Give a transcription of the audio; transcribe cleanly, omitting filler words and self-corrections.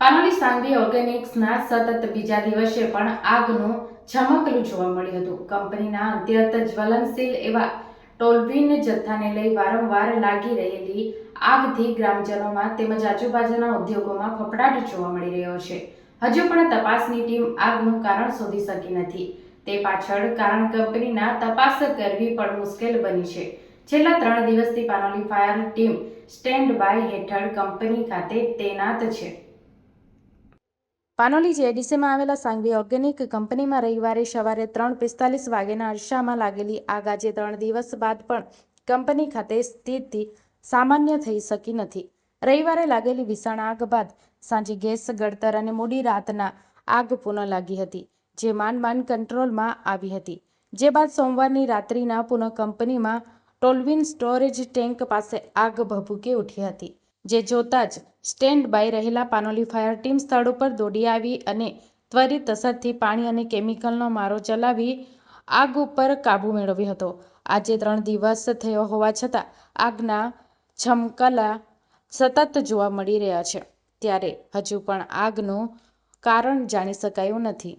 પાનોલી સાંગવી ઓર્ગેનિક્સના સતત બીજા દિવસે પણ આગનું ઝમકલું જોવા મળ્યું હતું. કંપનીના અત્યંત જ્વલનશીલ એવા ટોલ્યુઇન જથ્થાને લઈ વારંવાર લાગી રહેલી આગથી ગ્રામજનોમાં તેમજ આજુબાજુના ઉદ્યોગોમાં ફફડાટ જોવા મળી રહ્યો છે. હજુ પણ તપાસની ટીમ આગનું કારણ શોધી શકી નથી. તે પાછળ કારણ કંપનીના તપાસ કરવી પણ મુશ્કેલ બની છે. છેલ્લા 3 દિવસથી Panoli fire team stand by હેઠળ કંપની ખાતે તૈનાત છે. પાનોલી જેડીસીમાં આવેલા સાંગવી ઓર્ગેનિક કંપનીમાં રવિવારે સવારે 3:45 વાગ્યાના અરસામાં લાગેલી આગ આજે 3 દિવસ બાદ પણ કંપની ખાતે સ્થિતિ સામાન્ય થઈ શકી નથી. રવિવારે લાગેલી ભીષણ આગ બાદ સાંજે ગેસ ગળતર અને મોડી રાતના આગ પુનઃ લાગી હતી, જે માંડ કંટ્રોલમાં આવી હતી. જે બાદ સોમવારની રાત્રિના પુનઃ કંપનીમાં ટોલ્યુઇન સ્ટોરેજ ટેન્ક પાસે આગ ભભૂકી ઉઠી હતી, જે જોતા જ સ્ટેન્ડ બાય રહેલા પાનોલી ફાયર ટીમ સ્થળ ઉપર દોડી આવી અને ત્વરિત અસરથી પાણી અને કેમિકલનો મારો ચલાવી આગ ઉપર કાબૂ મેળવ્યો હતો. આજે 3 દિવસ થયો હોવા છતાં આગના ઝમકલા સતત જોવા મળી રહ્યા છે, ત્યારે હજુ પણ આગનું કારણ જાણી શકાયું નથી.